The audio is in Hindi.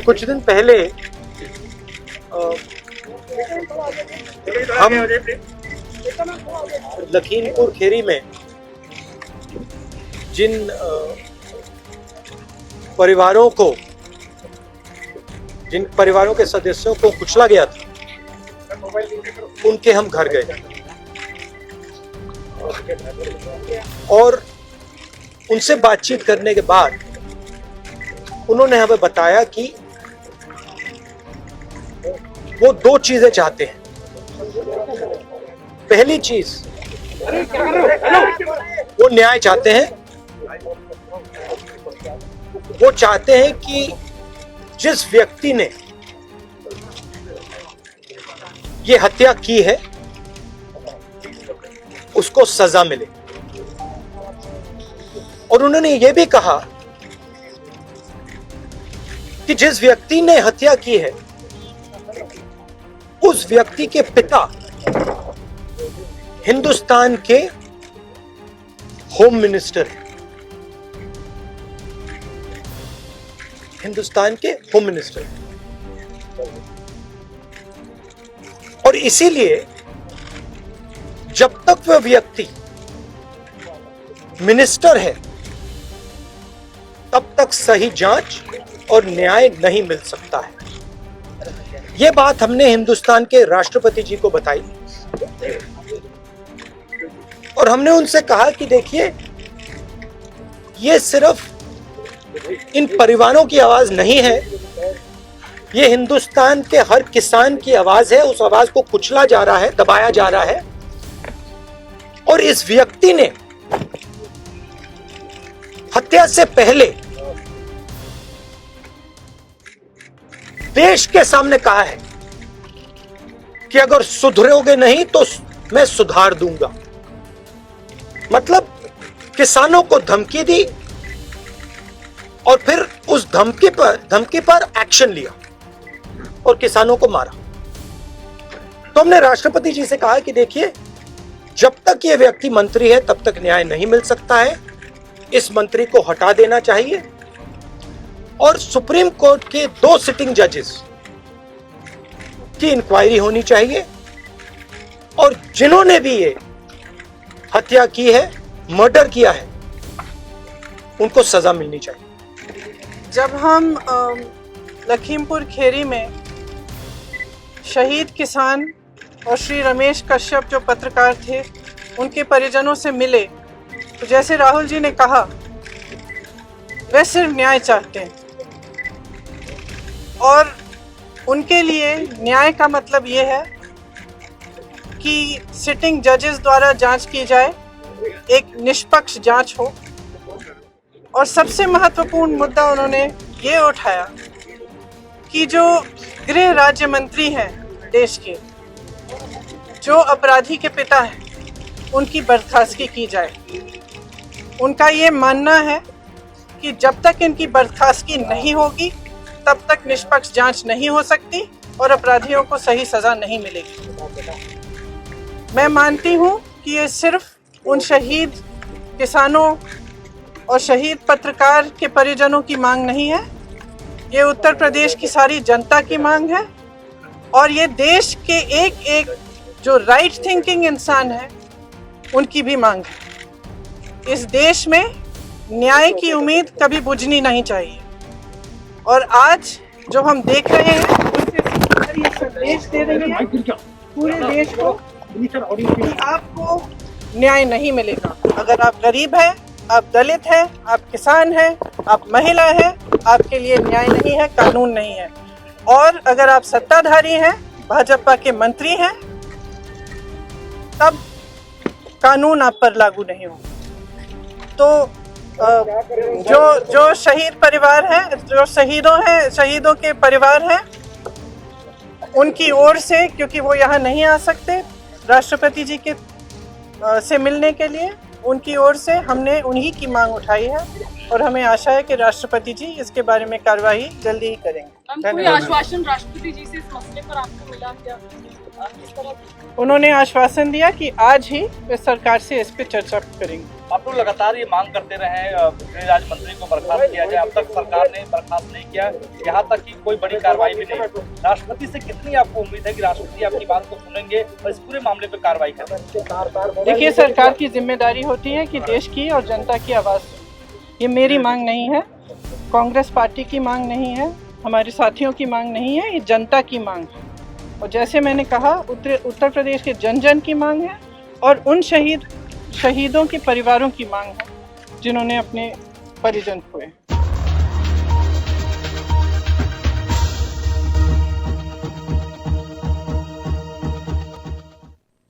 कुछ दिन पहले हम लखीमपुर खेरी में जिन परिवारों के सदस्यों को कुचला गया था, उनके हम घर गए और उनसे बातचीत करने के बाद उन्होंने हमें बताया कि वो दो चीजें चाहते हैं। पहली चीज, वो न्याय चाहते हैं। वो चाहते हैं कि जिस व्यक्ति ने ये हत्या की है उसको सजा मिले। और उन्होंने ये भी कहा कि जिस व्यक्ति ने हत्या की है उस व्यक्ति के पिता हिंदुस्तान के होम मिनिस्टर हैं। हिंदुस्तान के होम मिनिस्टर हैं। और इसीलिए जब तक वह व्यक्ति मिनिस्टर है तब तक सही जांच और न्याय नहीं मिल सकता है। यह बात हमने हिंदुस्तान के राष्ट्रपति जी को बताई और हमने उनसे कहा कि देखिए, ये सिर्फ इन परिवारों की आवाज नहीं है, ये हिंदुस्तान के हर किसान की आवाज है। उस आवाज को कुचला जा रहा है, दबाया जा रहा है। और इस व्यक्ति ने हत्या से पहले देश के सामने कहा है कि अगर सुधरोगे नहीं तो मैं सुधार दूंगा। मतलब किसानों को धमकी दी और फिर उस धमकी पर एक्शन लिया और किसानों को मारा। तो हमने राष्ट्रपति जी से कहा कि देखिए, जब तक ये व्यक्ति मंत्री है तब तक न्याय नहीं मिल सकता है। इस मंत्री को हटा देना चाहिए और सुप्रीम कोर्ट के 2 सिटिंग जजेस की इंक्वायरी होनी चाहिए और जिन्होंने भी ये हत्या की है, मर्डर किया है, उनको सजा मिलनी चाहिए। जब हम लखीमपुर खेरी में शहीद किसान और श्री रमेश कश्यप जो पत्रकार थे उनके परिजनों से मिले, तो जैसे राहुल जी ने कहा, वे सिर्फ न्याय चाहते हैं और उनके लिए न्याय का मतलब ये है कि सिटिंग जजेस द्वारा जांच की जाए, एक निष्पक्ष जांच हो। और सबसे महत्वपूर्ण मुद्दा उन्होंने ये उठाया कि जो गृह राज्य मंत्री हैं देश के, जो अपराधी के पिता हैं, उनकी बर्खास्तगी की जाए। उनका ये मानना है कि जब तक इनकी बर्खास्तगी नहीं होगी तब तक निष्पक्ष जांच नहीं हो सकती और अपराधियों को सही सजा नहीं मिलेगी। मैं मानती हूँ कि ये सिर्फ उन शहीद किसानों और शहीद पत्रकार के परिजनों की मांग नहीं है, ये उत्तर प्रदेश की सारी जनता की मांग है और ये देश के एक एक जो राइट थिंकिंग इंसान है उनकी भी मांग है। इस देश में न्याय की उम्मीद कभी बुझनी नहीं चाहिए और आज जो हम देख रहे हैं उससे सरकार ये संदेश दे रही है पूरे देश को कि आपको न्याय नहीं मिलेगा। अगर आप गरीब हैं, आप दलित हैं, आप किसान हैं, आप महिला हैं, आपके लिए न्याय नहीं है, कानून नहीं है। और अगर आप सत्ताधारी हैं, भाजपा के मंत्री हैं, तब कानून आप पर लागू नहीं होगा। तो जो शहीद परिवार हैं, जो शहीदों के परिवार हैं, उनकी ओर से, क्योंकि वो यहाँ नहीं आ सकते राष्ट्रपति जी के से मिलने के लिए, उनकी ओर से हमने उन्हीं की मांग उठाई है और हमें आशा है कि राष्ट्रपति जी इसके बारे में कार्रवाई जल्दी ही करेंगे। कोई आश्वासन राष्ट्रपति जी से इस मसले पर आपको मिला क्या? उन्होंने आश्वासन दिया कि आज ही वे सरकार से इस पर चर्चा करेंगे। आप लोग लगातार ये मांग करते रहे गृह राज्य मंत्री को बर्खास्त किया जाए, अब तक सरकार ने बर्खास्त नहीं किया, यहाँ तक कि कोई बड़ी कार्रवाई भी नहीं। राष्ट्रपति से कितनी आपको उम्मीद है कि राष्ट्रपति आपकी बात को सुनेंगे और इस पूरे मामले पे कार्रवाई करेंगे? देखिए, सरकार की जिम्मेदारी होती है कि देश की और जनता की आवाज़ सुने। ये मेरी मांग नहीं है, कांग्रेस पार्टी की मांग नहीं है, हमारे साथियों की मांग नहीं है, ये जनता की मांग है। और जैसे मैंने कहा, उत्तर प्रदेश के जन जन की मांग है और उन शहीदों के परिवारों की मांग है जिन्होंने अपने परिजन खोए।